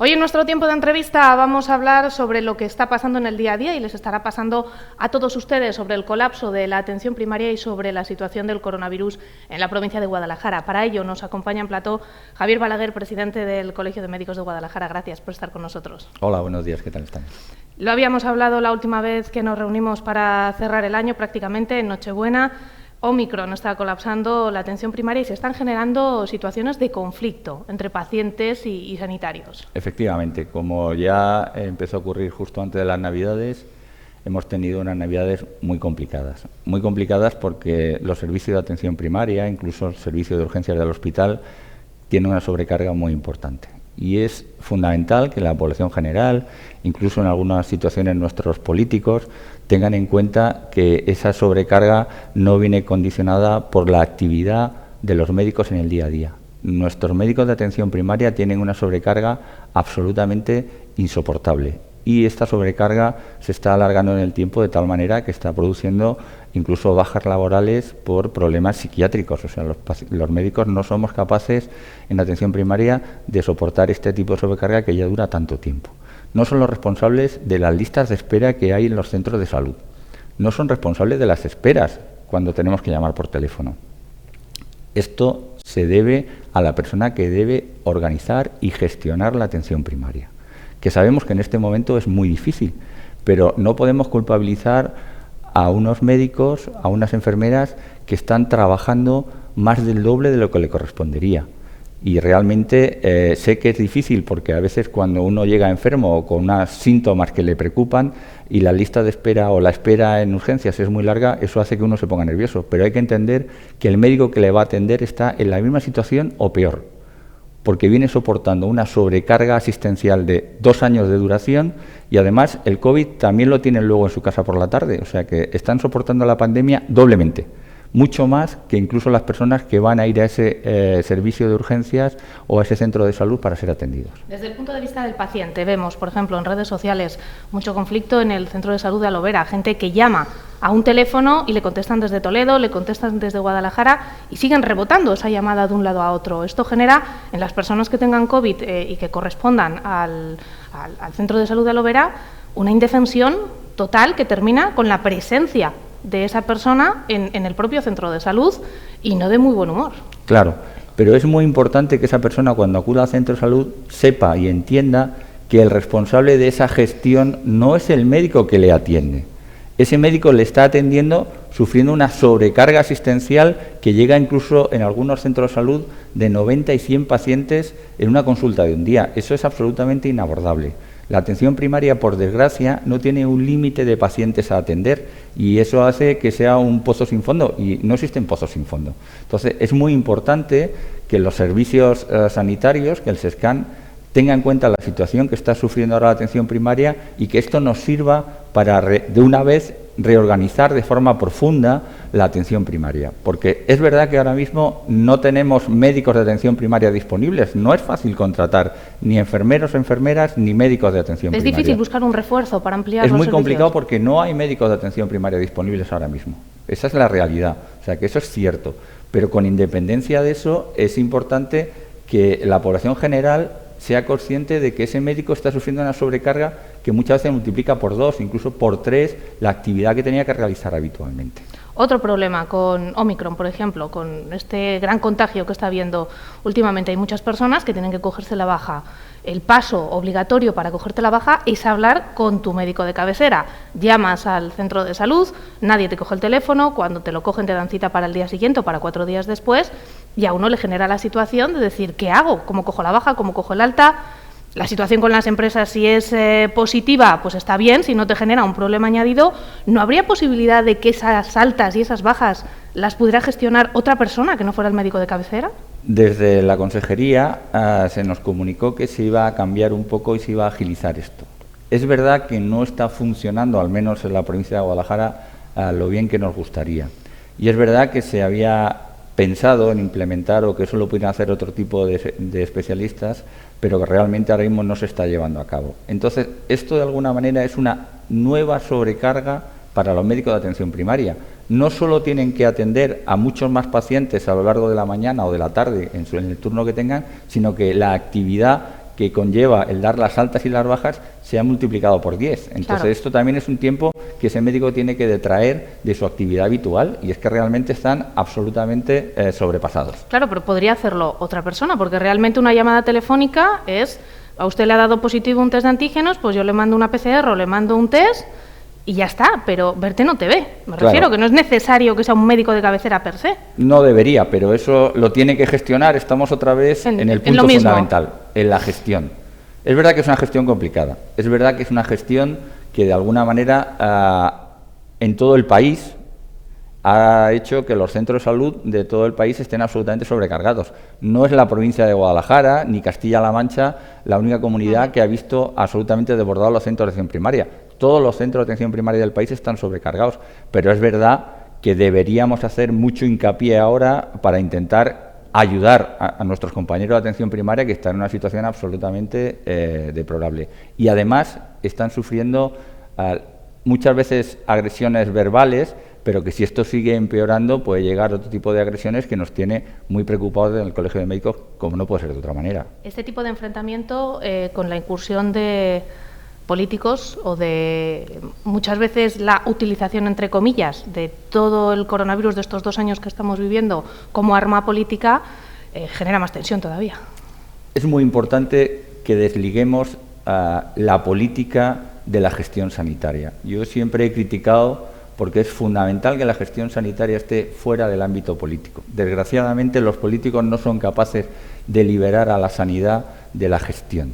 Hoy en nuestro tiempo de entrevista vamos a hablar sobre lo que está pasando en el día a día y les estará pasando a todos ustedes sobre el colapso de la atención primaria y sobre la situación del coronavirus en la provincia de Guadalajara. Para ello nos acompaña en plató Javier Balaguer, presidente del Colegio de Médicos de Guadalajara. Gracias por estar con nosotros. Hola, buenos días, ¿qué tal están? Lo habíamos hablado la última vez que nos reunimos para cerrar el año, prácticamente en Nochebuena. Ómicron está colapsando la atención primaria y se están generando situaciones de conflicto entre pacientes y sanitarios. Efectivamente, como ya empezó a ocurrir justo antes de las Navidades, hemos tenido unas Navidades muy complicadas. Muy complicadas porque los servicios de atención primaria, incluso el servicio de urgencias del hospital, tienen una sobrecarga muy importante. Y es fundamental que la población general, incluso en algunas situaciones nuestros políticos, tengan en cuenta que esa sobrecarga no viene condicionada por la actividad de los médicos en el día a día. Nuestros médicos de atención primaria tienen una sobrecarga absolutamente insoportable y esta sobrecarga se está alargando en el tiempo de tal manera que está produciendo incluso bajas laborales por problemas psiquiátricos. O sea, los médicos no somos capaces en atención primaria de soportar este tipo de sobrecarga que ya dura tanto tiempo. No son los responsables de las listas de espera que hay en los centros de salud. No son responsables de las esperas cuando tenemos que llamar por teléfono. Esto se debe a la persona que debe organizar y gestionar la atención primaria, que sabemos que en este momento es muy difícil, pero no podemos culpabilizar a unos médicos, a unas enfermeras que están trabajando más del doble de lo que le correspondería. Y realmente sé que es difícil porque a veces cuando uno llega enfermo o con unos síntomas que le preocupan y la lista de espera o la espera en urgencias es muy larga, eso hace que uno se ponga nervioso. Pero hay que entender que el médico que le va a atender está en la misma situación o peor, porque viene soportando una sobrecarga asistencial de 2 años de duración y además el COVID también lo tienen luego en su casa por la tarde. O sea que están soportando la pandemia doblemente. Mucho más que incluso las personas que van a ir a ese servicio de urgencias o a ese centro de salud para ser atendidos. Desde el punto de vista del paciente, vemos, por ejemplo, en redes sociales, mucho conflicto en el centro de salud de Alovera, gente que llama a un teléfono y le contestan desde Toledo, le contestan desde Guadalajara y siguen rebotando esa llamada de un lado a otro. Esto genera en las personas que tengan COVID y que correspondan al centro de salud de Alovera una indefensión total que termina con la presencia de esa persona en el propio centro de salud y no de muy buen humor. Claro, pero es muy importante que esa persona cuando acuda al centro de salud sepa y entienda que el responsable de esa gestión no es el médico que le atiende. Ese médico le está atendiendo sufriendo una sobrecarga asistencial que llega incluso en algunos centros de salud de 90 y 100 pacientes en una consulta de un día. Eso es absolutamente inabordable. La atención primaria, por desgracia, no tiene un límite de pacientes a atender y eso hace que sea un pozo sin fondo y no existen pozos sin fondo. Entonces, es muy importante que los servicios sanitarios, que el SESCAN, tenga en cuenta la situación que está sufriendo ahora la atención primaria y que esto nos sirva para, de una vez, reorganizar de forma profunda la atención primaria. Porque es verdad que ahora mismo no tenemos médicos de atención primaria disponibles. No es fácil contratar ni enfermeros o enfermeras ni médicos de atención primaria. Es difícil buscar un refuerzo para ampliar los servicios. Es muy complicado porque no hay médicos de atención primaria disponibles ahora mismo. Esa es la realidad. O sea, que eso es cierto. Pero con independencia de eso, es importante que la población general sea consciente de que ese médico está sufriendo una sobrecarga que muchas veces multiplica por 2, incluso por 3, la actividad que tenía que realizar habitualmente. Otro problema con Ómicron, por ejemplo, con este gran contagio que está habiendo últimamente, hay muchas personas que tienen que cogerse la baja. El paso obligatorio para cogerte la baja es hablar con tu médico de cabecera. Llamas al centro de salud, nadie te coge el teléfono, cuando te lo cogen te dan cita para el día siguiente o para 4 días después y a uno le genera la situación de decir, ¿qué hago? ¿Cómo cojo la baja? ¿Cómo cojo el alta? La situación con las empresas, si es positiva, pues está bien, si no te genera un problema añadido, ¿no habría posibilidad de que esas altas y esas bajas las pudiera gestionar otra persona que no fuera el médico de cabecera? Desde la consejería se nos comunicó que se iba a cambiar un poco y se iba a agilizar esto. Es verdad que no está funcionando, al menos en la provincia de Guadalajara, lo bien que nos gustaría. Y es verdad que se había pensado en implementar o que eso lo pudieran hacer otro tipo de especialistas, pero que realmente ahora mismo no se está llevando a cabo. Entonces, esto de alguna manera es una nueva sobrecarga para los médicos de atención primaria. No solo tienen que atender a muchos más pacientes a lo largo de la mañana o de la tarde en el turno que tengan, sino que la actividad que conlleva el dar las altas y las bajas se ha multiplicado por 10. Entonces, claro, esto también es un tiempo que ese médico tiene que detraer de su actividad habitual, y es que realmente están absolutamente sobrepasados. Claro, pero podría hacerlo otra persona, porque realmente una llamada telefónica es: a usted le ha dado positivo un test de antígenos, pues yo le mando una PCR o le mando un test y ya está, pero verte no te ve. Me refiero que no es necesario que sea un médico de cabecera per se. No debería, pero eso lo tiene que gestionar. Estamos otra vez en el punto fundamental, en la gestión. Es verdad que es una gestión complicada, es verdad que es una gestión que de alguna manera en todo el país ha hecho que los centros de salud de todo el país estén absolutamente sobrecargados. No es la provincia de Guadalajara ni Castilla-La Mancha la única comunidad que ha visto absolutamente desbordados los centros de atención primaria. Todos los centros de atención primaria del país están sobrecargados, pero es verdad que deberíamos hacer mucho hincapié ahora para intentar ayudar a nuestros compañeros de atención primaria, que están en una situación absolutamente deplorable. Y además están sufriendo muchas veces agresiones verbales, pero que si esto sigue empeorando puede llegar a otro tipo de agresiones que nos tiene muy preocupados en el Colegio de Médicos, como no puede ser de otra manera. Este tipo de enfrentamiento con la incursión de políticos o de muchas veces la utilización, entre comillas, de todo el coronavirus de estos 2 años que estamos viviendo como arma política, genera más tensión todavía. Es muy importante que desliguemos la política de la gestión sanitaria. Yo siempre he criticado, porque es fundamental que la gestión sanitaria esté fuera del ámbito político. Desgraciadamente, los políticos no son capaces de liberar a la sanidad de la gestión,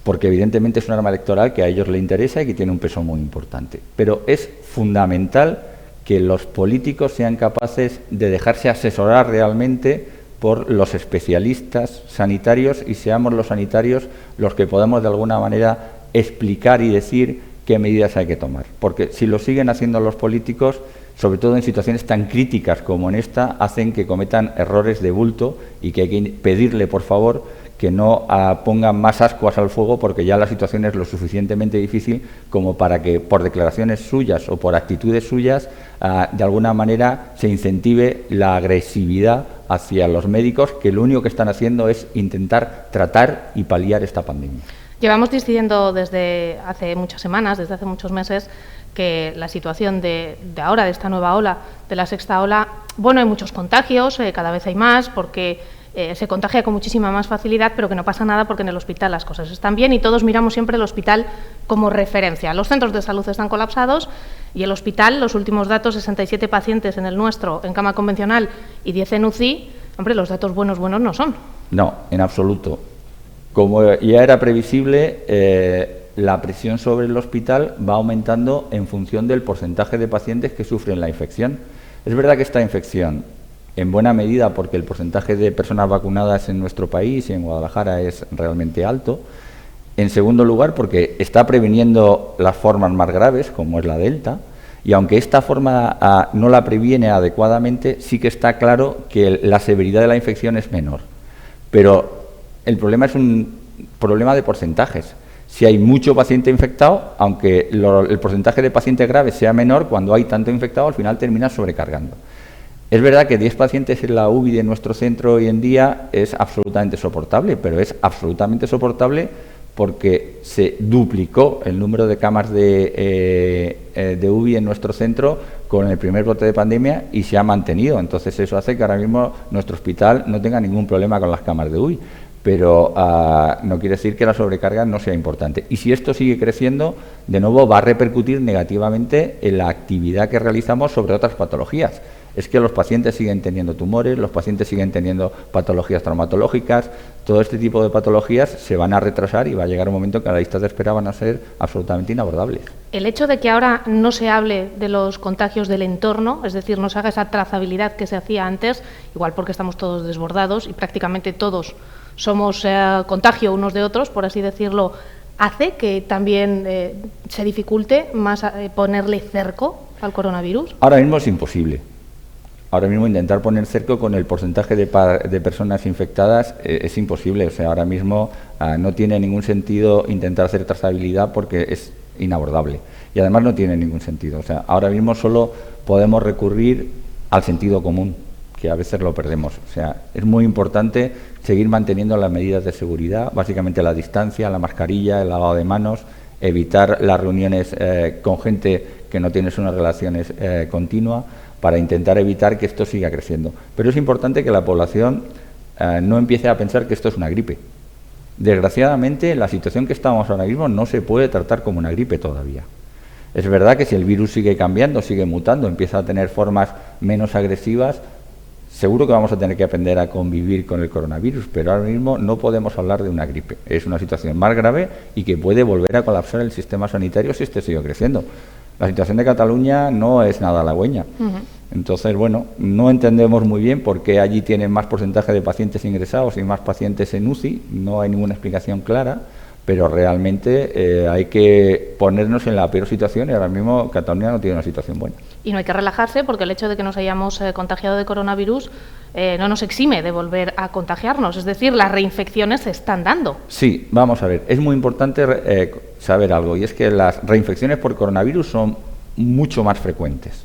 porque evidentemente es un arma electoral que a ellos les interesa y que tiene un peso muy importante. Pero es fundamental que los políticos sean capaces de dejarse asesorar realmente por los especialistas sanitarios, y seamos los sanitarios los que podamos de alguna manera explicar y decir qué medidas hay que tomar. Porque si lo siguen haciendo los políticos, sobre todo en situaciones tan críticas como en esta, hacen que cometan errores de bulto, y que hay que pedirle, por favor, que no pongan más ascuas al fuego, porque ya la situación es lo suficientemente difícil como para que por declaraciones suyas o por actitudes suyas de alguna manera se incentive la agresividad hacia los médicos, que lo único que están haciendo es intentar tratar y paliar esta pandemia. Llevamos diciendo desde hace muchas semanas, desde hace muchos meses, que la situación de ahora, de esta nueva ola, de la sexta ola, bueno, hay muchos contagios, cada vez hay más, porque se contagia con muchísima más facilidad, pero que no pasa nada porque en el hospital las cosas están bien y todos miramos siempre el hospital como referencia. Los centros de salud están colapsados y el hospital, los últimos datos, 67 pacientes en el nuestro en cama convencional y 10 en UCI, hombre, los datos buenos no son. No, en absoluto. Como ya era previsible, la presión sobre el hospital va aumentando en función del porcentaje de pacientes que sufren la infección. Es verdad que esta infección, en buena medida porque el porcentaje de personas vacunadas en nuestro país y en Guadalajara es realmente alto. En segundo lugar, porque está previniendo las formas más graves, como es la Delta, y aunque esta forma no la previene adecuadamente, sí que está claro que la severidad de la infección es menor. Pero el problema es un problema de porcentajes. Si hay mucho paciente infectado, aunque el porcentaje de pacientes graves sea menor, cuando hay tanto infectado, al final termina sobrecargando. Es verdad que 10 pacientes en la UBI de nuestro centro hoy en día es absolutamente soportable, pero es absolutamente soportable porque se duplicó el número de camas de UBI en nuestro centro con el primer brote de pandemia y se ha mantenido. Entonces eso hace que ahora mismo nuestro hospital no tenga ningún problema con las camas de UBI. Pero no quiere decir que la sobrecarga no sea importante. Y si esto sigue creciendo, de nuevo va a repercutir negativamente en la actividad que realizamos sobre otras patologías. Es que los pacientes siguen teniendo tumores, los pacientes siguen teniendo patologías traumatológicas, todo este tipo de patologías se van a retrasar y va a llegar un momento que las listas de espera van a ser absolutamente inabordables. El hecho de que ahora no se hable de los contagios del entorno, es decir, no se haga esa trazabilidad que se hacía antes, igual porque estamos todos desbordados y prácticamente todos somos contagio unos de otros, por así decirlo, hace que también se dificulte más ponerle cerco al coronavirus. Ahora mismo es imposible. Ahora mismo intentar poner cerco con el porcentaje de personas infectadas es imposible. O sea, ahora mismo no tiene ningún sentido intentar hacer trazabilidad porque es inabordable. Y además no tiene ningún sentido. O sea, ahora mismo solo podemos recurrir al sentido común. que a veces lo perdemos. O sea, es muy importante seguir manteniendo las medidas de seguridad, básicamente la distancia, la mascarilla, el lavado de manos, evitar las reuniones con gente que no tienes unas relaciones continuas, para intentar evitar que esto siga creciendo. Pero es importante que la población no empiece a pensar que esto es una gripe. Desgraciadamente, la situación que estamos ahora mismo no se puede tratar como una gripe todavía. Es verdad que si el virus sigue cambiando, sigue mutando, empieza a tener formas menos agresivas, seguro que vamos a tener que aprender a convivir con el coronavirus, pero ahora mismo no podemos hablar de una gripe. Es una situación más grave y que puede volver a colapsar el sistema sanitario si este sigue creciendo. La situación de Cataluña no es nada halagüeña. Entonces, bueno, no entendemos muy bien por qué allí tienen más porcentaje de pacientes ingresados y más pacientes en UCI. No hay ninguna explicación clara, pero realmente hay que ponernos en la peor situación y ahora mismo Cataluña no tiene una situación buena. Y no hay que relajarse porque el hecho de que nos hayamos contagiado de coronavirus no nos exime de volver a contagiarnos. Es decir, las reinfecciones se están dando. Sí, vamos a ver. Es muy importante saber algo, y es que las reinfecciones por coronavirus son mucho más frecuentes.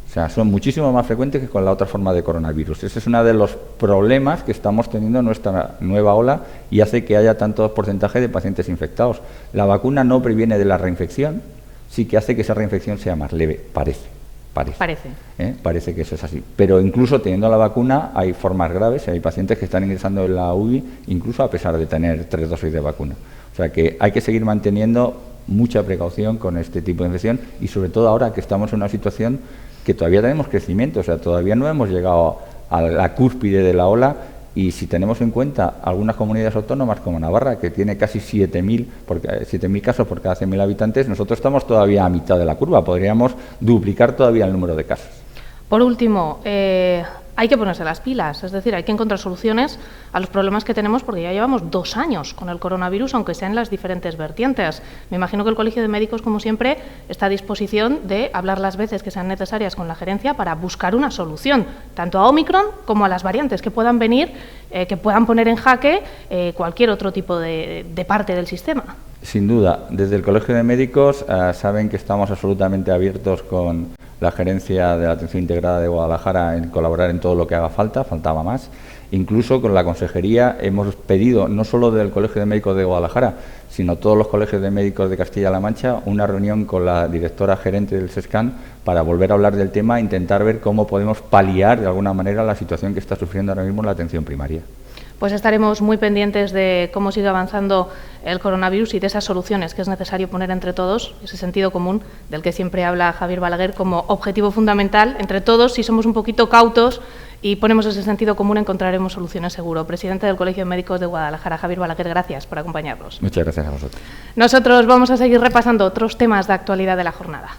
O sea, son muchísimo más frecuentes que con la otra forma de coronavirus. Ese es uno de los problemas que estamos teniendo en nuestra nueva ola y hace que haya tanto porcentaje de pacientes infectados. La vacuna no previene de la reinfección, sí que hace que esa reinfección sea más leve, parece. Parece que eso es así. Pero incluso teniendo la vacuna hay formas graves y hay pacientes que están ingresando en la UBI incluso a pesar de tener 3 dosis de vacuna. O sea que hay que seguir manteniendo mucha precaución con este tipo de infección y sobre todo ahora que estamos en una situación que todavía tenemos crecimiento, o sea, todavía no hemos llegado a la cúspide de la ola y si tenemos en cuenta algunas comunidades autónomas como Navarra, que tiene casi 7.000 casos por cada 100.000 habitantes, nosotros estamos todavía a mitad de la curva, podríamos duplicar todavía el número de casos. Por último, hay que ponerse las pilas, es decir, hay que encontrar soluciones a los problemas que tenemos porque ya llevamos 2 años con el coronavirus, aunque sean las diferentes vertientes. Me imagino que el Colegio de Médicos, como siempre, está a disposición de hablar las veces que sean necesarias con la gerencia para buscar una solución, tanto a Omicron como a las variantes que puedan venir, que puedan poner en jaque cualquier otro tipo de parte del sistema. Sin duda, desde el Colegio de Médicos saben que estamos absolutamente abiertos con la Gerencia de la Atención Integrada de Guadalajara en colaborar en todo lo que haga falta, faltaba más. Incluso con la Consejería hemos pedido, no solo del Colegio de Médicos de Guadalajara, sino todos los colegios de médicos de Castilla-La Mancha, una reunión con la directora gerente del SESCAN para volver a hablar del tema e intentar ver cómo podemos paliar de alguna manera la situación que está sufriendo ahora mismo la atención primaria. Pues estaremos muy pendientes de cómo sigue avanzando el coronavirus y de esas soluciones que es necesario poner entre todos, ese sentido común del que siempre habla Javier Balaguer como objetivo fundamental. Entre todos, si somos un poquito cautos y ponemos ese sentido común, encontraremos soluciones seguro. Presidente del Colegio de Médicos de Guadalajara, Javier Balaguer, gracias por acompañarnos. Muchas gracias a vosotros. Nosotros vamos a seguir repasando otros temas de actualidad de la jornada.